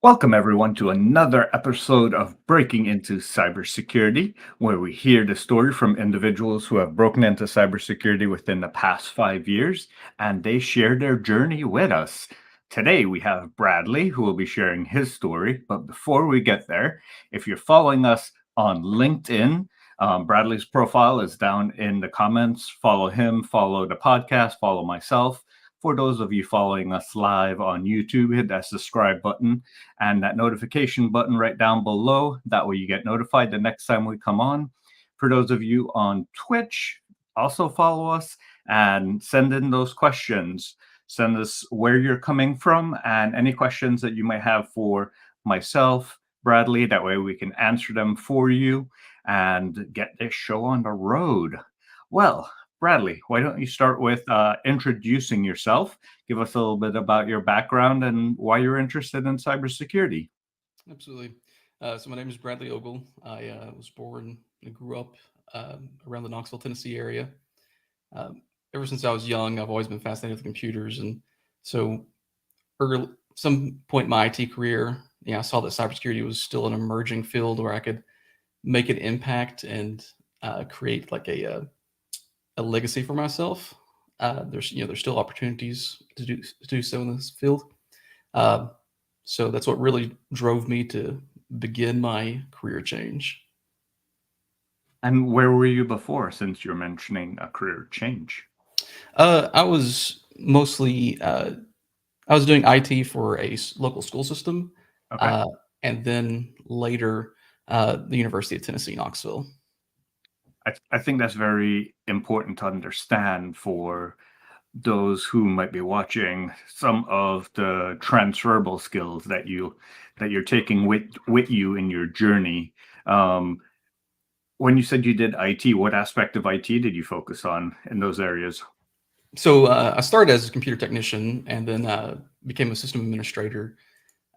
Welcome, everyone, to another episode of Breaking Into Cybersecurity, where we hear the story from individuals who have broken into cybersecurity within the past 5 years, and they share their journey with us. Today, we have Bradley, who will be sharing his story. But before we get there, if you're following us on LinkedIn, Bradley's profile is down in the comments. Follow him, follow the podcast, follow myself. For those of you following us live on YouTube, hit that subscribe button and that notification button right down below. That way you get notified the next time we come on. For those of you on Twitch, also follow us and send in those questions. Send us where you're coming from and any questions that you might have for myself, Bradley. That way we can answer them for you and get this show on the road. Well, Bradley, why don't you start with introducing yourself? Give us a little bit about your background and why you're interested in cybersecurity. Absolutely. So my name is Bradley Ogle. I was born and grew up around the Knoxville, Tennessee area. Ever since I was young, I've always been fascinated with computers, and so some point in my IT career, I saw that cybersecurity was still an emerging field where I could make an impact and create like a legacy for myself. There's still opportunities to do so in this field. Uh, so that's what really drove me to begin my career change. And where were you before, since you're mentioning a career change? I was mostly I was doing IT for a local school system, Okay. uh, and then later the University of Tennessee, Knoxville. I think that's very important to understand for those who might be watching some of the transferable skills that you're taking with you in your journey. Um, when you said you did IT, what aspect of IT did you focus on in those areas? So I started as a computer technician, and then became a system administrator.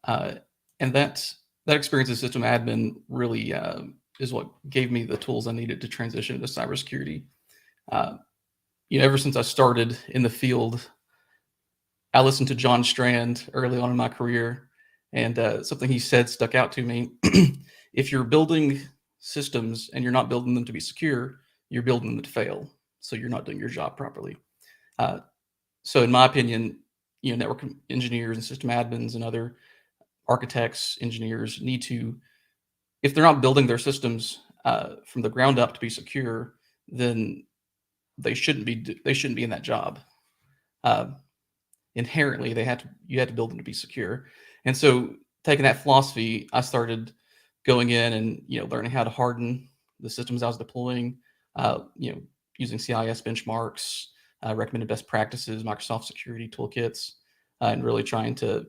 Uh, and that experience as system admin really is what gave me the tools I needed to transition into cybersecurity. Uh, Ever since I started in the field, I listened to John Strand early on in my career, and something he said stuck out to me. If you're building systems and you're not building them to be secure, you're building them to fail. So you're not doing your job properly. Uh, so, in my opinion, network engineers and system admins and other architects, engineers need to, if they're not building their systems from the ground up to be secure, then they shouldn't be in that job. Uh, Inherently, you had to build them to be secure. And so, taking that philosophy, I started going in and learning how to harden the systems I was deploying. Uh, you know, Using CIS benchmarks, recommended best practices, Microsoft security toolkits, and really trying to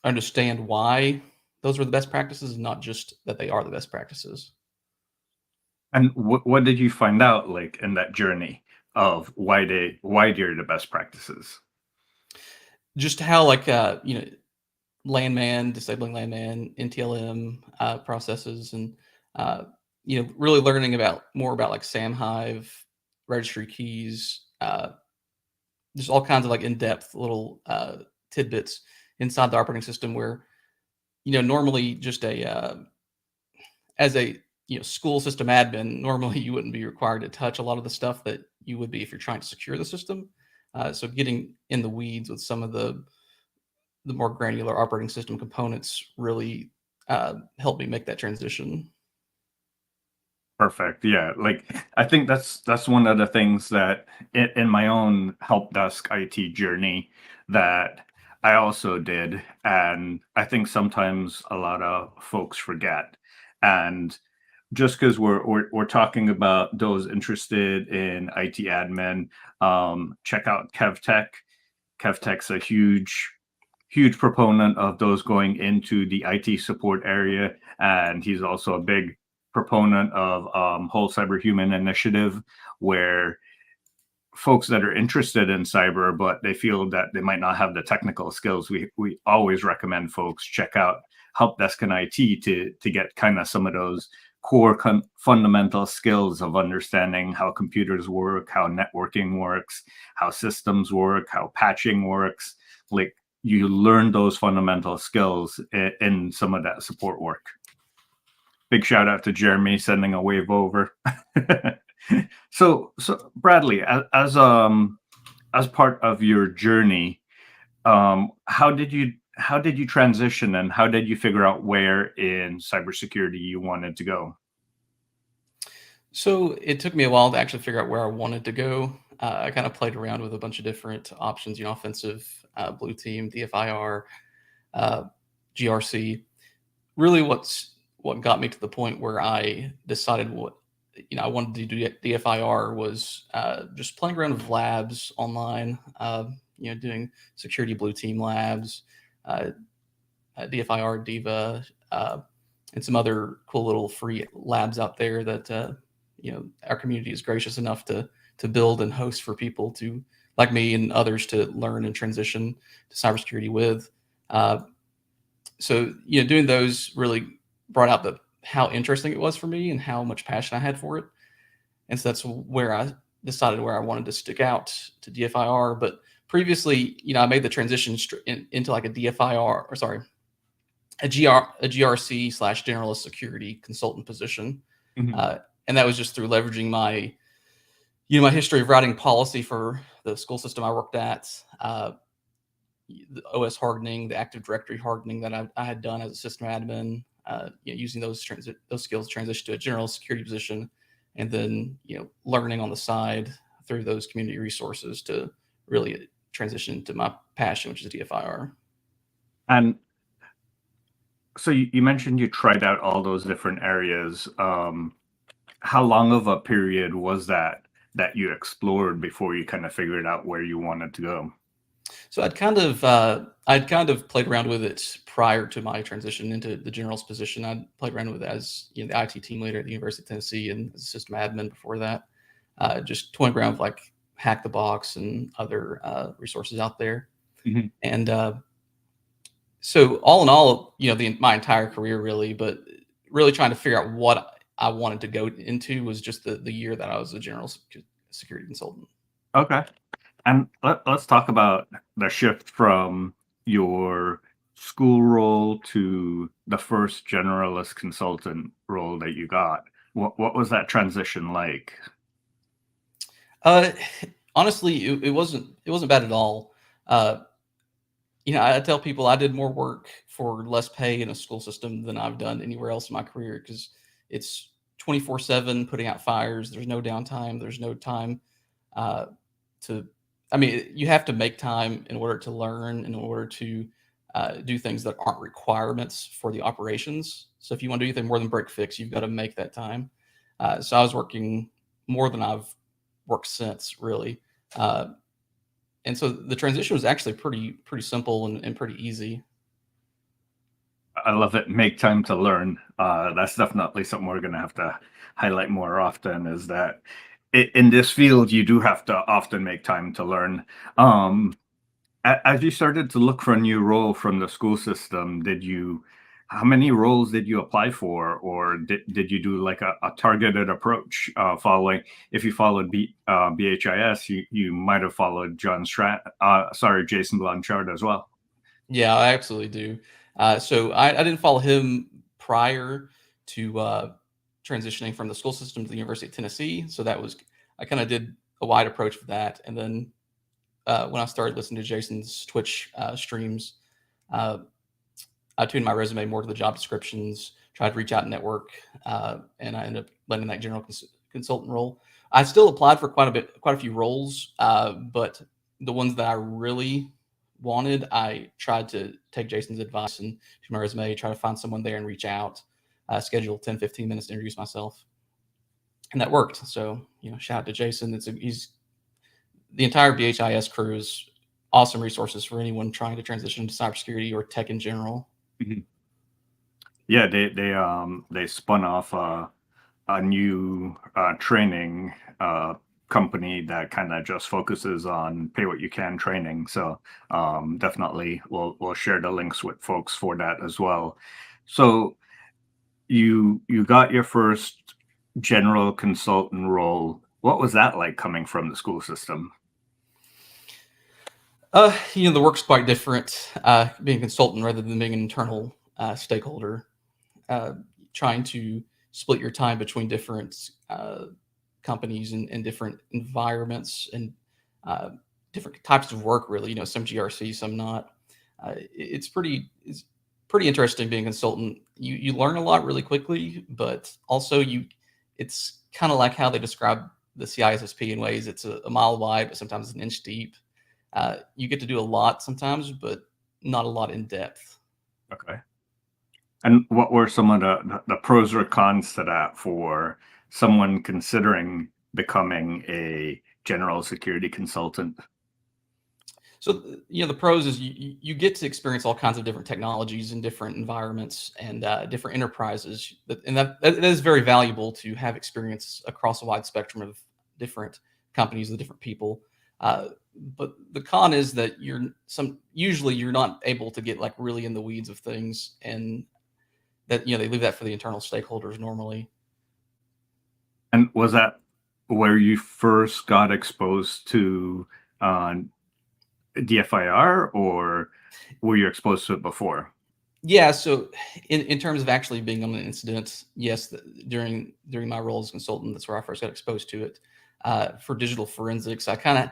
understand why those were the best practices, not just that they are the best practices. And what did you find out like in that journey of why they're the best practices? Just how like landman, disabling landman, NTLM processes, and really learning about more about like SamHive, registry keys, just all kinds of like in-depth little tidbits inside the operating system where normally just a as a school system admin, normally you wouldn't be required to touch a lot of the stuff that you would be if you're trying to secure the system. So getting in the weeds with some of the more granular operating system components really helped me make that transition. Perfect. Yeah. Like I think that's one of the things that in my own help desk IT journey that I also did. And I think sometimes a lot of folks forget. And just because we're talking about those interested in IT admin, check out KevTech. KevTech's a huge proponent of those going into the IT support area, and he's also a big proponent of whole cyber human initiative, where folks that are interested in cyber but they feel that they might not have the technical skills, we always recommend folks check out help desk in IT to get kind of some of those core fundamental skills of understanding how computers work, how networking works, how systems work, how patching works. Like you learned those fundamental skills in some of that support work. Big shout out to Jeremy sending a wave over. So Bradley, as part of your journey, how did you transition, and how did you figure out where in cybersecurity you wanted to go? So it took me a while to actually figure out where I wanted to go. I kind of played around with a bunch of different options, offensive, blue team, DFIR, uh, GRC. Really, what got me to the point where I decided what I wanted to do DFIR was just playing around with labs online. Doing security blue team labs, uh, DFIR, Diva, and some other cool little free labs out there that our community is gracious enough to build and host for people to like me and others to learn and transition to cybersecurity with. Uh, so doing those really brought out how interesting it was for me and how much passion I had for it. And so that's where I decided where I wanted to stick out to DFIR. But previously, I made the transition into like a DFIR, or sorry, a GRC / generalist security consultant position. Mhm. And that was just through leveraging my history of writing policy for the school system I worked at, the OS hardening, the Active Directory hardening that I had done as a system admin, using those skills to transition to a general security position, and then learning on the side through those community resources to really transition to my passion, which is DFIR. And so you mentioned you tried out all those different areas. How long of a period was that you explored before you kind of figured out where you wanted to go? So I'd kind of played around with it prior to my transition into the generalist position. I'd played around with it as the IT team leader at the University of Tennessee and as a system admin before that. Just toying around with like Hack the Box and other resources out there. Mhm. And so all in all, my entire career really, but really trying to figure out what I wanted to go into was just the year that I was a general security consultant. Okay. And let's talk about the shift from your school role to the first generalist consultant role that you got. What was that transition like? Uh, Honestly, it wasn't bad at all. Uh, I tell people I did more work for less pay in a school system than I've done anywhere else in my career because it's 24/7 putting out fires. There's no downtime. There's no time uh, to. I mean, you have to make time in order to learn, in order to do things that aren't requirements for the operations. So if you want to do anything more than break fix, you've got to make that time. So I was working more than I've worked since, really. Uh, and so the transition was actually pretty simple and pretty easy. I love it. Make time to learn. That's definitely something we're going to have to highlight more often. Is that in this field you do have to often make time to learn. Um, as you started to look for a new role from the school system, how many roles did you apply for, or did you do like a targeted approach? If you followed BHIS, you might have followed Jason Blanchard as well. Yeah, I absolutely do. So I didn't follow him prior to transitioning from the school system to the University of Tennessee. So I kind of did a wide approach for that. And then when I started listening to Jason's Twitch streams, uh, I tuned my resume more to the job descriptions, tried to reach out and network, and I ended up landing that general consultant role. I still applied for quite a few roles, but the ones that I really wanted, I tried to take Jason's advice and to my resume, try to find someone there and reach out, schedule 10, 15 minutes to introduce myself. And that worked. So, shout out to Jason. He's the entire BHIS crew is awesome resources for anyone trying to transition into cybersecurity or tech in general. Mhm. Yeah, they spun off a new training company that kind of just focuses on pay what you can training. So definitely we'll share the links with folks for that as well. So you got your first general consultant role. What was that like coming from the school system? The work's quite different. Being a consultant rather than being an internal stakeholder, uh, trying to split your time between different companies and different environments and uh, different types of work. Really, some GRC, some not. It's pretty interesting being a consultant. You learn a lot really quickly, but also it's kind of like how they describe the CISSP in ways. It's a mile wide, but sometimes an inch deep. You get to do a lot sometimes, but not a lot in depth. Okay. And what were some of the pros or cons to that for someone considering becoming a general security consultant? So, the pros is you get to experience all kinds of different technologies in different environments and different enterprises, and that is very valuable to have experience across a wide spectrum of different companies with different people. But the con is that usually you're not able to get like really in the weeds of things, and that they leave that for the internal stakeholders normally. And was that where you first got exposed to uh, DFIR, or were you exposed to it before? Yeah, so in terms of actually being on an incident, yes, during my role as a consultant, that's where I first got exposed to it. For digital forensics, I kind of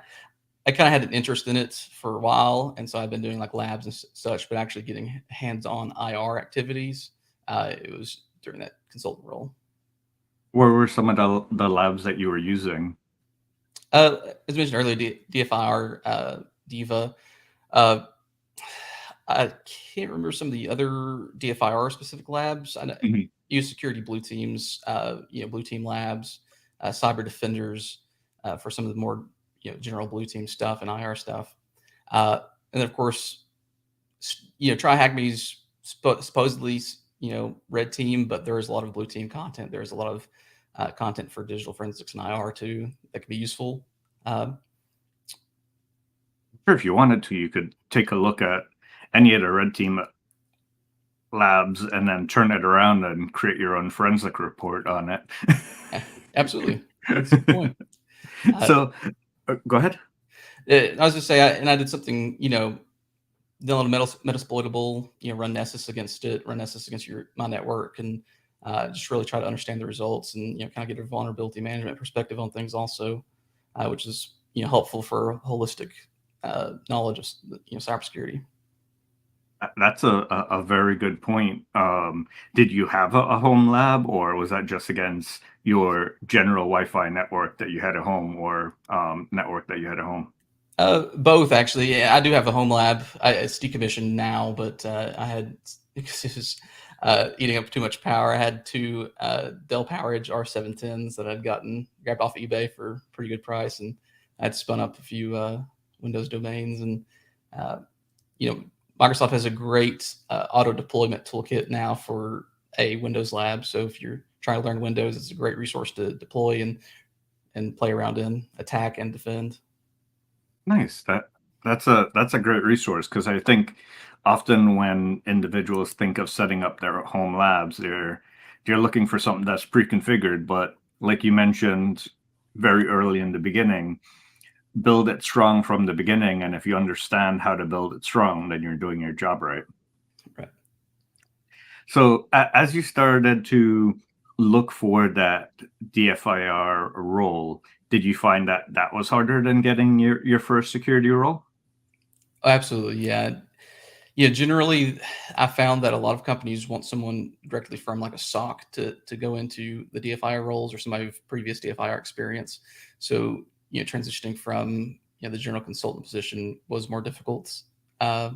had an interest in it for a while, and so I've been doing like labs and such. But actually getting hands-on IR activities, it was during that consultant role. Where were some of the labs that you were using? As mentioned earlier, DFIR, Diva. Uh, I can't remember some of the other DFIR specific labs. I know, Mhm. use security blue teams, blue team labs, cyber defenders for some of the more general blue team stuff and IR stuff. And then of course, Try Hack Me's supposedly red team, but there is a lot of blue team content. There's a lot of content for digital forensics and IR too that can be useful. Um, Sure, if you wanted to, you could take a look at any of the red team labs and then turn it around and create your own forensic report on it. Absolutely, that's a good point. Uh, So, go ahead. I was just say, I did something, download a metasploitable, run Nessus against it, run Nessus against my network, and just really try to understand the results and kind of get a vulnerability management perspective on things also, which is helpful for holistic knowledge of cybersecurity. That's a very good point. Did you have a home lab, or was that just against your general Wi-Fi network that you had at home, or network that you had at home? Both actually. Yeah, I do have a home lab. It's decommissioned now, but I had because it was eating up too much power. I had two Dell PowerEdge R710s that I'd grabbed off eBay for a pretty good price, and I'd spun up a few Windows domains. And uh, you know, Microsoft has a great auto deployment toolkit now for a Windows lab. So if you're trying to learn Windows, it's a great resource to deploy and play around in, attack and defend. Nice. That's a great resource, because I think often when individuals think of setting up their home labs, they're looking for something that's pre-configured. But like you mentioned very early in the beginning, build it strong from the beginning, and if you understand how to build it strong, then you're doing your job right. Right. So as you started to look for that DFIR role, did you find that that was harder than getting your first security role? Oh, absolutely. Yeah. Yeah. Generally, I found that a lot of companies want someone directly from like a SOC to go into the DFIR roles or somebody with previous DFIR experience. So, transitioning from the general consultant position was more difficult, uh,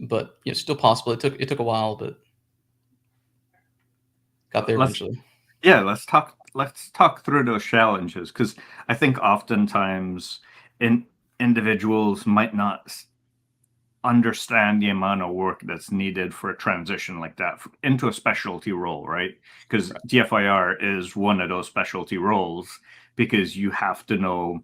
but still possible. It took a while, but got there Let's eventually. Yeah, let's talk through those challenges, because I think oftentimes in individuals might not understand the amount of work that's needed for a transition like that into a specialty role, right? Because Right. DFIR is one of those specialty roles, because you have to know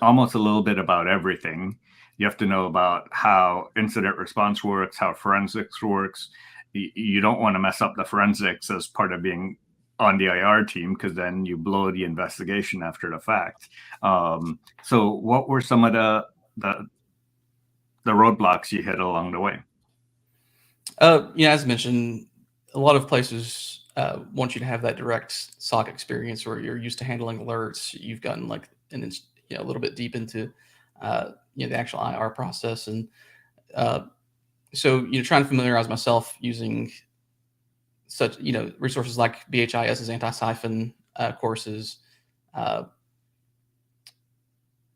almost a little bit about everything. You have to know about how incident response works, how forensics works. You don't want to mess up the forensics as part of being on the IR team, because then you blow the investigation after the fact. So, what were some of the the roadblocks you hit along the way? As mentioned, a lot of places want you to have that direct SOC experience where you're used to handling alerts. You've gotten like a little bit deep into the actual IR process, and uh, so trying to familiarize myself using such resources like BHIS's anti-siphon courses. Uh,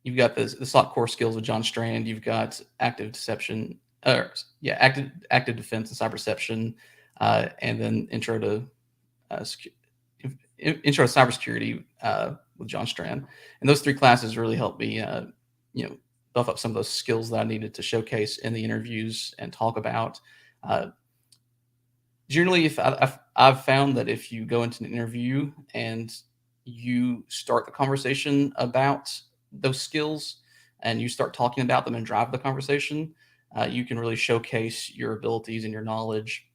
you've got the SOC core skills with John Strand. You've got active deception, active defense and cyberception, and then uh, intro to cybersecurity with John Strand. And those three classes really helped me, buff up some of those skills that I needed to showcase in the interviews and talk about. Uh, Generally, if I've found that if you go into an interview and you start the conversation about those skills and you start talking about them and drive the conversation, you can really showcase your abilities and your knowledge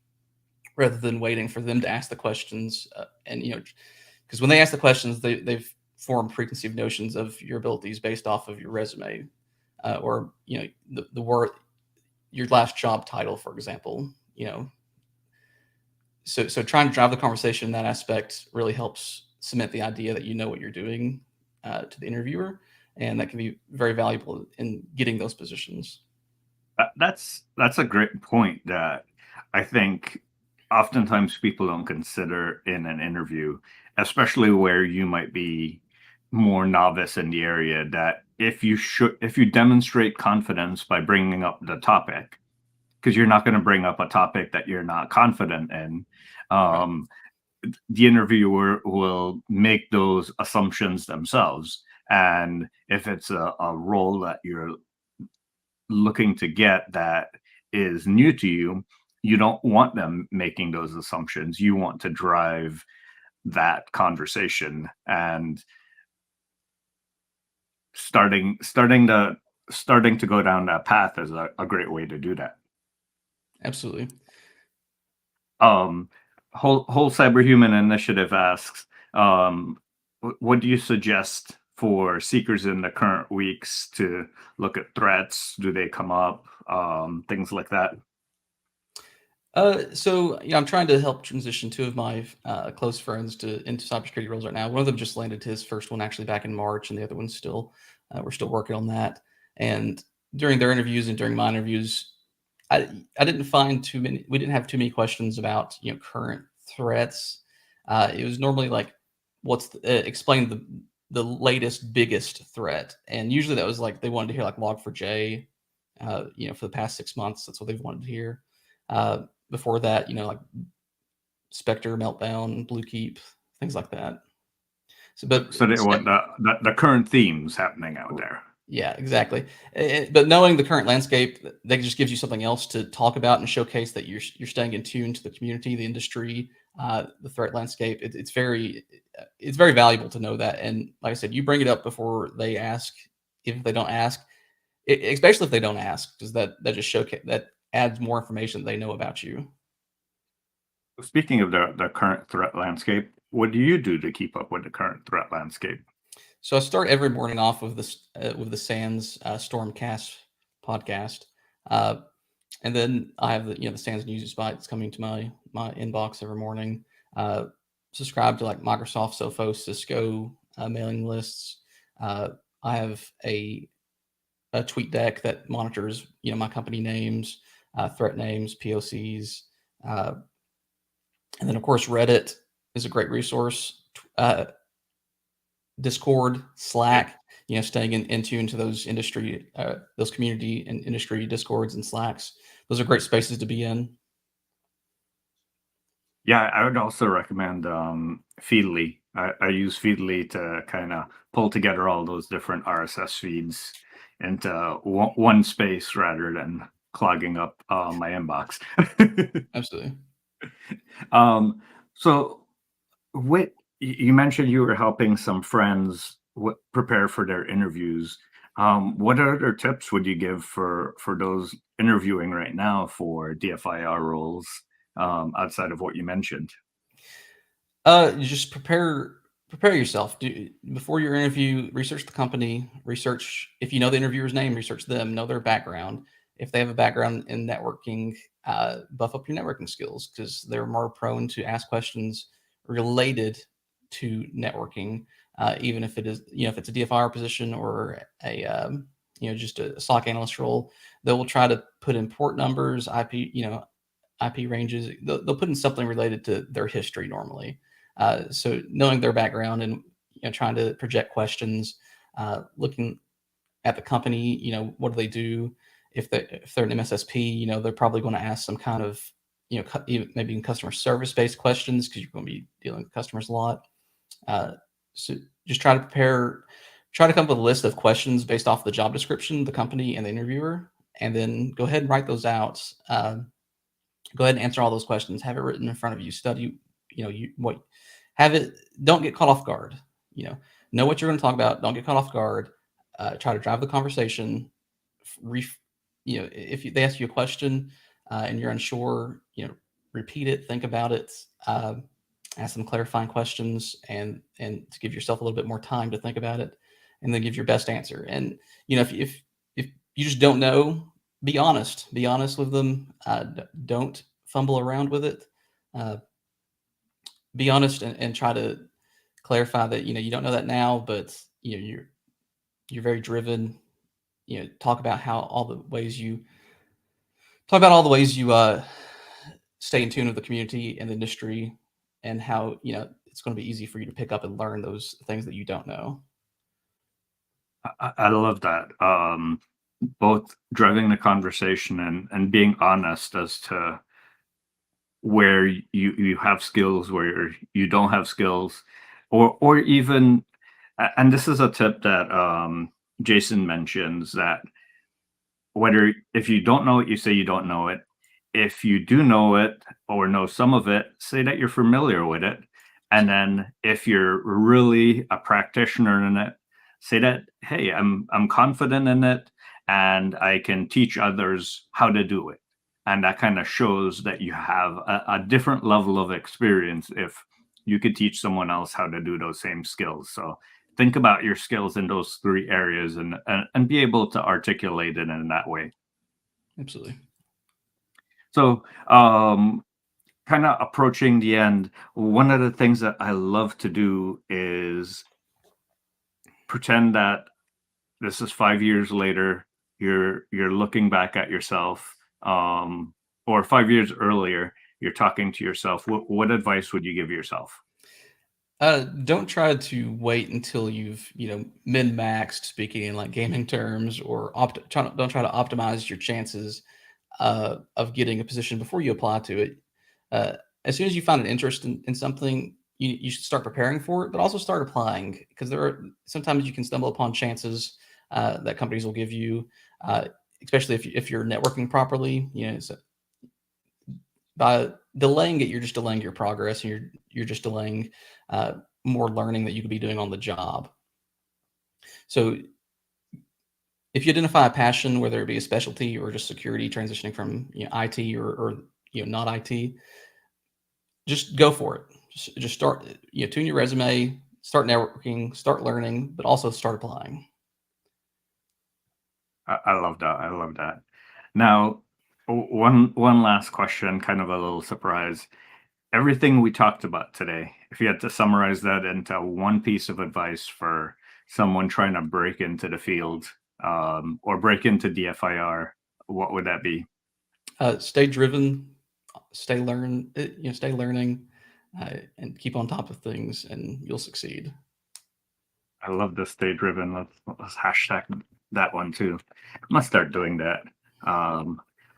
rather than waiting for them to ask the questions. Because when they ask the questions, they've formed preconceived notions of your abilities based off of your resume or the word, your last job title, for example. So trying to drive the conversation in that aspect really helps cement the idea that you know what you're doing to the interviewer, and that can be very valuable in getting those positions. That's a great point that I think oftentimes people don't consider in an interview, especially where you might be more novice in the area, that if you demonstrate confidence by bringing up the topic, because you're not going to bring up a topic that you're not confident in, Right. um, the interviewer will make those assumptions themselves. And if it's a role that you're looking to get that is new to you, you don't want them making those assumptions. You want to drive that conversation, and starting to go down that path is a great way to do that. Absolutely. Um, whole Cyberhuman Initiative asks, what do you suggest for seekers in the current weeks to look at threats? Do they come up? Things like that. I'm trying to help transition two of my close friends into cybersecurity roles right now. One of them just landed his first one actually back in March, and the other one's still we're still working on that. And during their interviews and during my interviews, I didn't find too many. We didn't have too many questions about current threats. It was normally like, explain the latest biggest threat, and usually that was like they wanted to hear like Log4j, for the past 6 months. That's what they've wanted to hear. Before that, like Spectre, Meltdown, Blue Keep, things like that. So, but So they want the current themes happening out there. yeah, exactly. But knowing the current landscape, that just gives you something else to talk about and showcase that you're staying in tune to the community, the industry, the threat landscape. It's very valuable to know that. And like I said, you bring it up before they ask. If they don't ask, especially if they don't ask, because that just showcase that adds more information they know about you. Speaking of the current threat landscape, what do you do to keep up with the current threat landscape? So I start every morning off with the Sands Stormcast podcast, uh, and then I have the Sands News Spot that's coming to my inbox every morning. Uh, Subscribe to like Microsoft, Sophos, Cisco mailing lists. Uh, I have a tweet deck that monitors my company names, threat names, POCs, uh, and then of course Reddit is a great resource. Discord, Yeah. Slack, staying in tune to those community and industry Discords and Slacks. Those are great spaces to be in. Yeah, I would also recommend Feedly. I use Feedly to kind of pull together all those different RSS feeds into one space rather than clogging up my inbox. Absolutely. um, so, what you mentioned you were helping some friends prepare for their interviews. What other tips would you give for those interviewing right now for DFIR roles outside of what you mentioned? You just prepare yourself. Before your interview, research the company, research if you know the interviewer's name, research them, know their background. if they have a background in networking, buff up your networking skills, because they're more prone to ask questions related to networking, even if it is, if it's a DFIR position or a just a SOC analyst role. They will try to put in port numbers, IP ranges. They'll put in something related to their history normally. So knowing their background and trying to project questions, looking at the company, what do they do? If they're an MSSP, they're probably going to ask some kind of maybe in customer service based questions, because you're going to be dealing with customers a lot. So just try to come up with a list of questions based off the job description, the company, and the interviewer, and then go ahead and write those out. Go ahead and answer all those questions. Have it written in front of you. Study, have it. Don't get caught off guard. Know what you're going to talk about. Don't get caught off guard. Try to drive the conversation. If they ask you a question and you're unsure, repeat it. Think about it. Ask them clarifying questions, and to give yourself a little bit more time to think about it, and then give your best answer. And if you just don't know, be honest. Be honest with them. Don't fumble around with it. Be honest and try to clarify that you don't know that now, but you're very driven. Talk about all the ways you stay in tune with the community and the industry, and how it's going to be easy for you to pick up and learn those things that you don't know. I love that. Both driving the conversation and being honest as to where you have skills, where you don't have skills, or even, and this is a tip that Jason mentions, that if you don't know it, you say you don't know it. If you do know it or know some of it, say that you're familiar with it. And then if you're really a practitioner in it, say that, hey, I'm confident in it and I can teach others how to do it. And that kind of shows that you have a different level of experience if you could teach someone else how to do those same skills. So think about your skills in those three areas and be able to articulate it in that way. Absolutely. So, kind of approaching the end, one of the things that I love to do is pretend that this is 5 years later. You're looking back at yourself, or 5 years earlier. You're talking to yourself. What advice would you give yourself? Don't try to wait until you've min-maxed, speaking in like gaming terms, or don't try to optimize your chances of getting a position before you apply to it. As soon as you find an interest in something, you should start preparing for it, but also start applying, because sometimes you can stumble upon chances that companies will give you, especially if you're networking properly. So by delaying it, you're just delaying your progress, and you're just delaying more learning that you could be doing on the job. So if you identify a passion, whether it be a specialty or just security, transitioning from IT or not IT, just go for it. Just start, tune your resume, start networking, start learning, but also start applying. I love that. I love that. Now, one last question, kind of a little surprise. Everything we talked about today, if you had to summarize that into one piece of advice for someone trying to break into the field, or break into DFIR, what would that be? Stay driven, stay learning, and keep on top of things, and you'll succeed. I love the stay driven. Let's hashtag that one too. I must start doing that.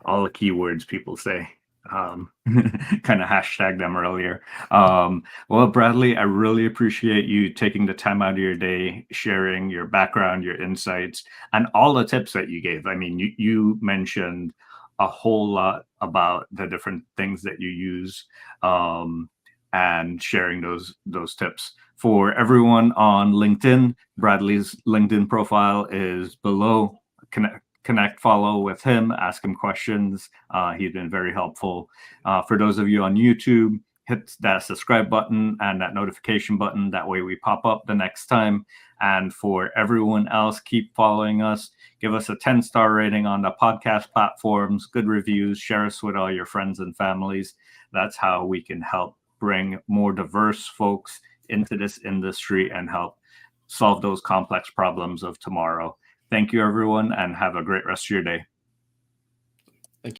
All the keywords people say. Kind of hashtag them earlier. Well, Bradley, I really appreciate you taking the time out of your day, sharing your background, your insights, and all the tips that you gave. I mean, you mentioned a whole lot about the different things that you use, and sharing those tips. For everyone on LinkedIn, Bradley's LinkedIn profile is below. Connect, follow with him, ask him questions. He's been very helpful. For those of you on YouTube, hit that subscribe button and that notification button. That way we pop up the next time. And for everyone else, keep following us. Give us a 10-star rating on the podcast platforms, good reviews, share us with all your friends and families. That's how we can help bring more diverse folks into this industry and help solve those complex problems of tomorrow. Thank you, everyone, and have a great rest of your day.